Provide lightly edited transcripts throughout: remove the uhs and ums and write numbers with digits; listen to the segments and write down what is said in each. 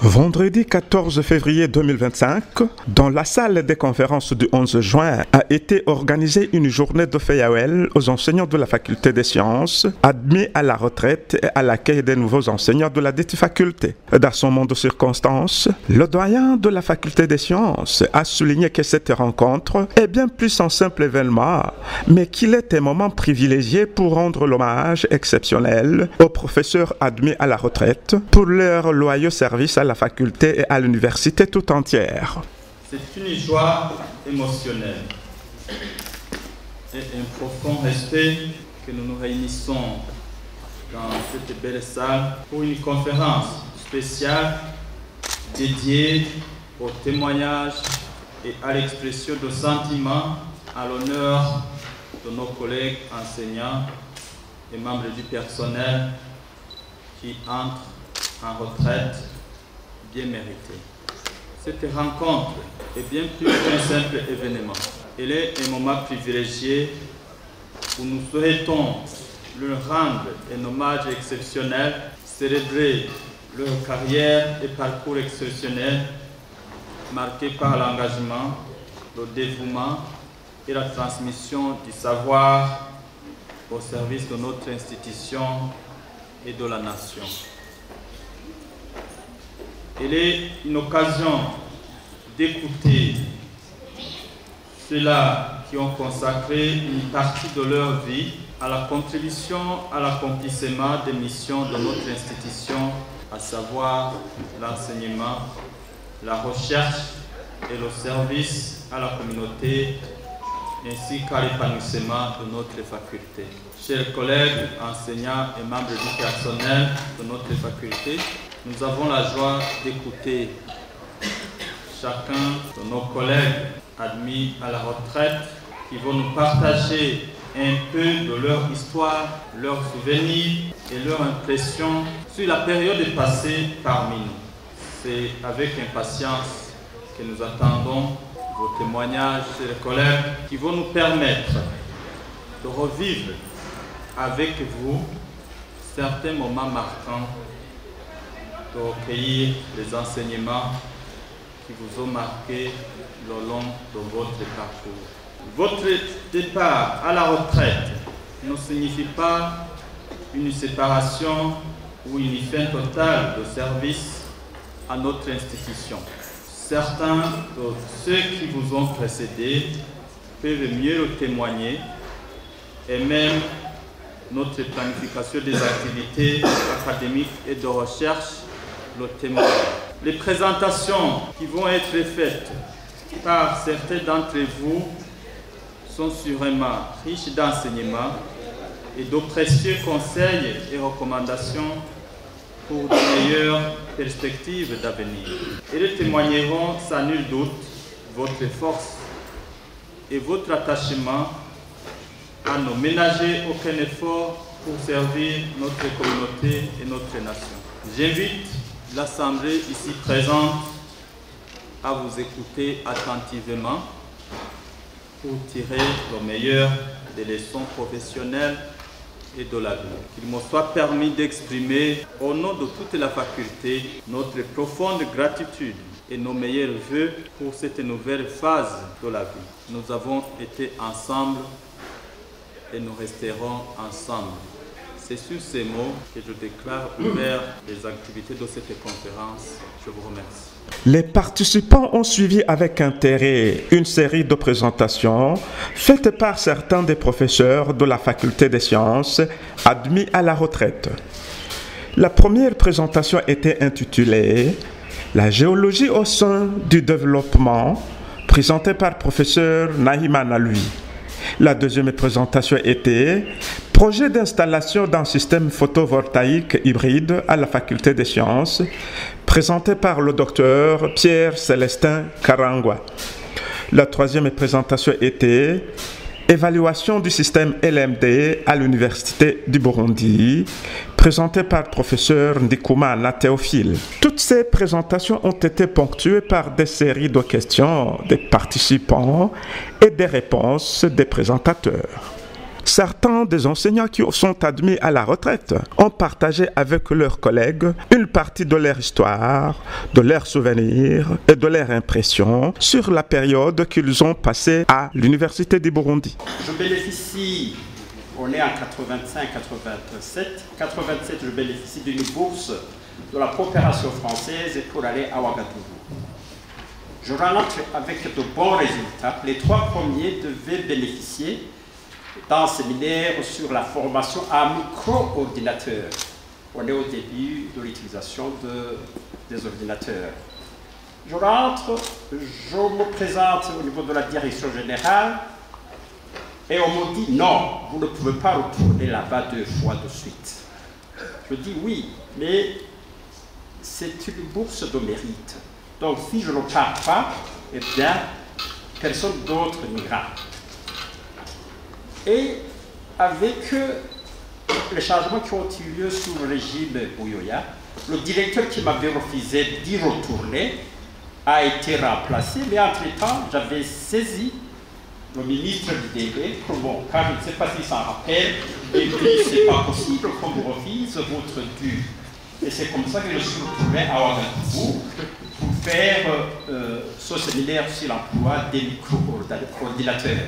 Vendredi 14 février 2025, dans la salle des conférences du 11 juin, a été organisée une journée de farewell aux enseignants de la faculté des sciences, admis à la retraite et à l'accueil des nouveaux enseignants de la dite faculté. Dans son monde de circonstances, le doyen de la faculté des sciences a souligné que cette rencontre est bien plus un simple événement, mais qu'il est un moment privilégié pour rendre l'hommage exceptionnel aux professeurs admis à la retraite pour leur loyaux service à la faculté et à l'université tout entière. C'est une joie émotionnelle et un profond respect que nous nous réunissons dans cette belle salle pour une conférence spéciale dédiée au témoignage et à l'expression de sentiments à l'honneur de nos collègues enseignants et membres du personnel qui entrent en retraite bien méritée. Cette rencontre est bien plus qu'un simple événement. Elle est un moment privilégié où nous souhaitons leur rendre un hommage exceptionnel, célébrer leur carrière et parcours exceptionnel marqués par l'engagement, le dévouement et la transmission du savoir au service de notre institution et de la nation. Elle est une occasion d'écouter ceux-là qui ont consacré une partie de leur vie à la contribution à l'accomplissement des missions de notre institution, à savoir l'enseignement, la recherche et le service à la communauté, ainsi qu'à l'épanouissement de notre faculté. Chers collègues, enseignants et membres du personnel de notre faculté, nous avons la joie d'écouter chacun de nos collègues admis à la retraite qui vont nous partager un peu de leur histoire, leurs souvenirs et leurs impressions sur la période passée parmi nous. C'est avec impatience que nous attendons vos témoignages, chers collègues, qui vont nous permettre de revivre avec vous certains moments marquants, de recueillir les enseignements qui vous ont marqué le long de votre parcours. Votre départ à la retraite ne signifie pas une séparation ou une fin totale de service à notre institution. Certains de ceux qui vous ont précédé peuvent mieux le témoigner et même notre planification des activités académiques et de recherche le témoigne. Les présentations qui vont être faites par certains d'entre vous sont sûrement riches d'enseignements et de précieux conseils et recommandations pour de meilleures perspectives d'avenir. Elles témoigneront sans nul doute votre force et votre attachement à ne ménager aucun effort pour servir notre communauté et notre nation. J'invite l'Assemblée ici présente à vous écouter attentivement pour tirer le meilleur des leçons professionnelles et de la vie. Qu'il me soit permis d'exprimer au nom de toute la faculté notre profonde gratitude et nos meilleurs vœux pour cette nouvelle phase de la vie. Nous avons été ensemble et nous resterons ensemble. C'est sur ces mots que je déclare ouvert les activités de cette conférence. Je vous remercie. Les participants ont suivi avec intérêt une série de présentations faites par certains des professeurs de la faculté des sciences admis à la retraite. La première présentation était intitulée « La géologie au sein du développement » présentée par le professeur Nahima Naloui. La deuxième présentation était « Projet d'installation d'un système photovoltaïque hybride à la faculté des sciences » présenté par le docteur Pierre-Célestin Karangwa. La troisième présentation était « Évaluation du système LMD à l'Université du Burundi » présenté par le professeur Ndikoumana Théophile. Toutes ces présentations ont été ponctuées par des séries de questions des participants et des réponses des présentateurs. Certains des enseignants qui sont admis à la retraite ont partagé avec leurs collègues une partie de leur histoire, de leurs souvenirs et de leurs impressions sur la période qu'ils ont passée à l'Université du Burundi. Je bénéficie, on est en 85-87, 87 je bénéficie d'une bourse de la coopération française pour aller à Ouagadougou. Je rentre avec de bons résultats. Les 3 premiers devaient bénéficier d'un séminaire sur la formation à micro-ordinateur. On est au début de l'utilisation des ordinateurs. Je rentre, je me présente au niveau de la direction générale et on me dit non, vous ne pouvez pas retourner là-bas 2 fois de suite. Je dis oui, mais c'est une bourse de mérite. Donc si je ne pars pas, eh bien, personne d'autre n'ira. Et avec les changements qui ont eu lieu sous le régime Buyoya, le directeur qui m'avait refusé d'y retourner a été remplacé, mais entre-temps, j'avais saisi le ministre du DB pour mon cas, je ne sais pas s'il s'en rappelle, et puis c'est pas possible qu'on vous refuse votre dû. Et c'est comme ça que je suis retrouvé à Ouagadougou pour faire ce séminaire sur l'emploi des micro-ordinateurs.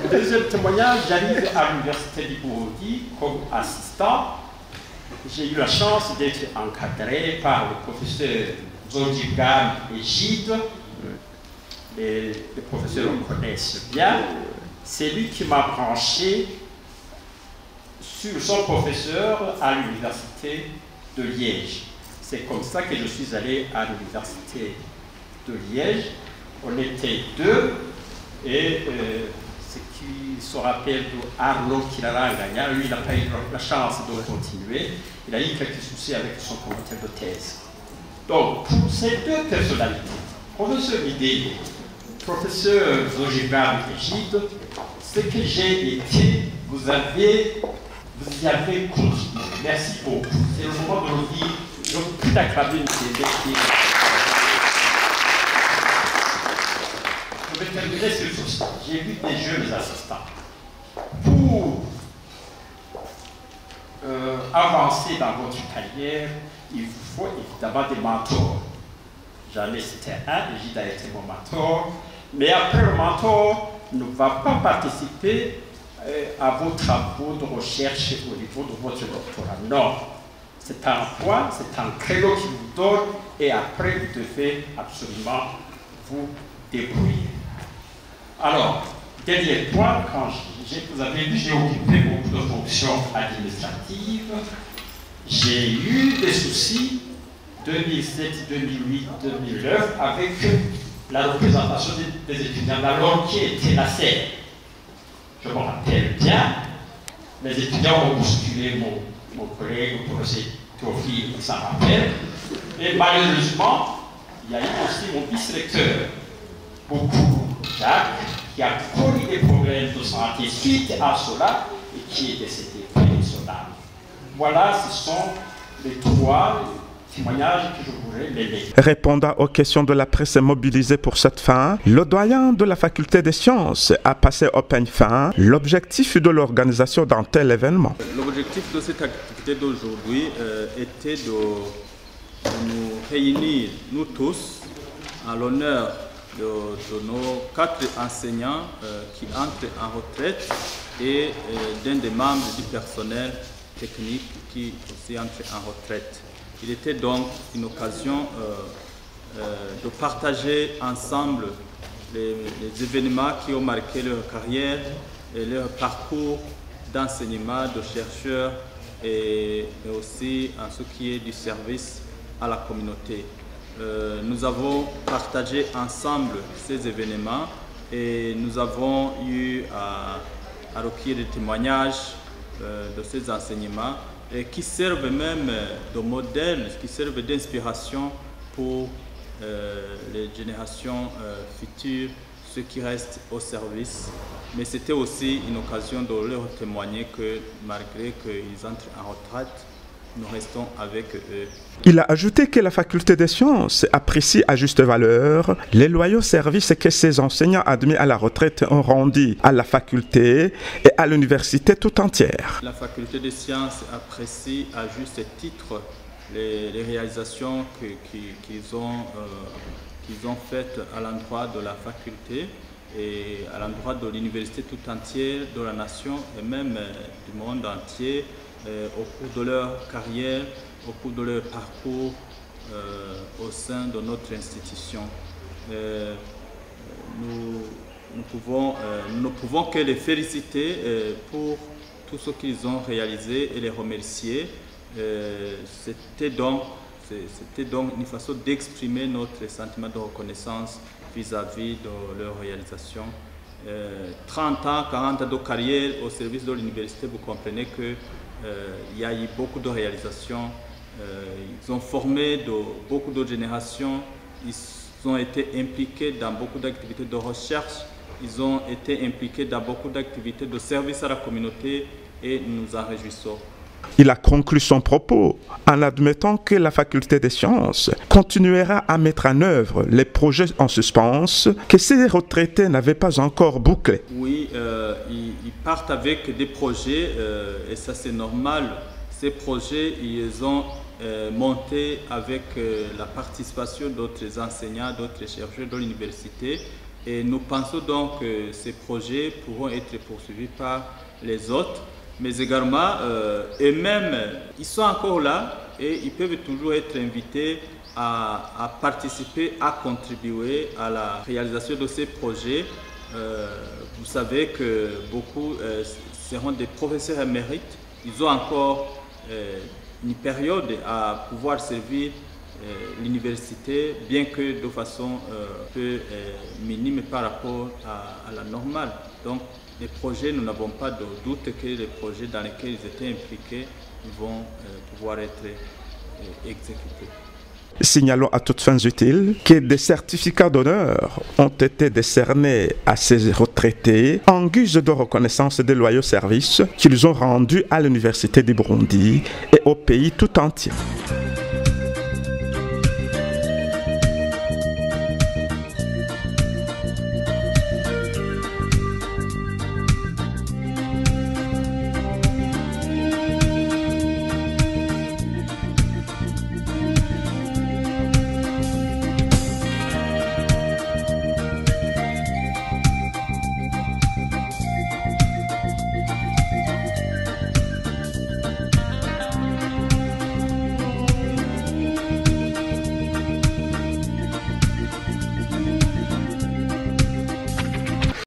Deuxième témoignage, j'arrive à l'Université du Burundi comme assistant. J'ai eu la chance d'être encadré par le professeur Zodjigam et Gide. Les professeurs le connaissent bien. C'est lui qui m'a branché sur son professeur à l'Université de Liège. C'est comme ça que je suis allé à l'Université de Liège. On était 2 et ce qui se rappelle de Arnaud Kilaranganya, lui il n'a pas eu la chance de continuer. Il a eu quelques soucis avec son comité de thèse. Donc, pour ces 2 personnalités, professeur Idé, professeur Zogibar Gide, ce que j'ai été, vous y avez contribué. Merci beaucoup. C'est le moment de le dire. Je peux t'acclamer une télé. Je vais terminer sur ça. J'ai vu des jeunes assistants. Pour avancer dans votre carrière, il vous faut évidemment des mentors. J'en ai cité un, Gide a été mon mentor. Mais après, le mentor ne va pas participer à vos travaux de recherche au niveau de votre doctorat. Non. C'est un point, c'est un créneau qui vous donne et après vous devez absolument vous débrouiller. Alors, dernier point, quand vous avez vu, j'ai occupé beaucoup de fonctions administratives. J'ai eu des soucis 2007, 2008, 2009 avec la représentation des étudiants d'alors qui était la CER. Je me rappelle bien, les étudiants ont bousculé mon collègue, le professeur Théophile, qui s'en rappelle. Et malheureusement, il y a eu aussi mon vice-recteur, beaucoup Jacques, qui a connu des problèmes de santé suite à cela et qui est décédé près de son âme. Voilà, ce sont les 3 témoignages que je voudrais mêler. Répondant aux questions de la presse mobilisée pour cette fin, le doyen de la faculté des sciences a passé au peigne fin l'objectif de l'organisation d'un tel événement. L'objectif de cette activité d'aujourd'hui était de nous réunir, nous tous, à l'honneur de nos 4 enseignants qui entrent en retraite et d'un des membres du personnel technique qui aussi entre en retraite. Il était donc une occasion de partager ensemble les événements qui ont marqué leur carrière et leur parcours d'enseignement, de chercheurs et aussi en ce qui est du service à la communauté. Nous avons partagé ensemble ces événements et nous avons eu à recueillir des témoignages de ces enseignements et qui servent même de modèle, qui servent d'inspiration pour les générations futures, ceux qui restent au service. Mais c'était aussi une occasion de leur témoigner que malgré qu'ils entrent en retraite, nous restons avec eux. Il a ajouté que la faculté des sciences apprécie à juste valeur les loyaux services que ses enseignants admis à la retraite ont rendus à la faculté et à l'université tout entière. La faculté des sciences apprécie à juste titre les réalisations qu'ils ont faites à l'endroit de la faculté et à l'endroit de l'université tout entière, de la nation et même du monde entier au cours de leur carrière, au cours de leur parcours au sein de notre institution. Nous ne pouvons que les féliciter pour tout ce qu'ils ont réalisé et les remercier. C'était donc une façon d'exprimer notre sentiment de reconnaissance vis-à-vis de leur réalisation. 30 ans, 40 ans de carrière au service de l'université, vous comprenez qu'il y a eu beaucoup de réalisations. Ils ont formé beaucoup de générations, ils ont été impliqués dans beaucoup d'activités de recherche, ils ont été impliqués dans beaucoup d'activités de service à la communauté et nous nous en réjouissons. Il a conclu son propos en admettant que la faculté des sciences continuera à mettre en œuvre les projets en suspens que ces retraités n'avaient pas encore bouclés. Oui, ils partent avec des projets et ça c'est normal. Ces projets, ils ont monté avec la participation d'autres enseignants, d'autres chercheurs de l'université et nous pensons donc que ces projets pourront être poursuivis par les autres. Mais également, eux-mêmes, ils sont encore là et ils peuvent toujours être invités à participer, à contribuer à la réalisation de ces projets. Vous savez que beaucoup seront des professeurs émérites. Ils ont encore une période à pouvoir servir l'université, bien que de façon peu minime par rapport à la normale. Donc, les projets, nous n'avons pas de doute que les projets dans lesquels ils étaient impliqués vont pouvoir être exécutés. Signalons à toutes fins utiles que des certificats d'honneur ont été décernés à ces retraités en guise de reconnaissance des loyaux services qu'ils ont rendus à l'Université du Burundi et au pays tout entier.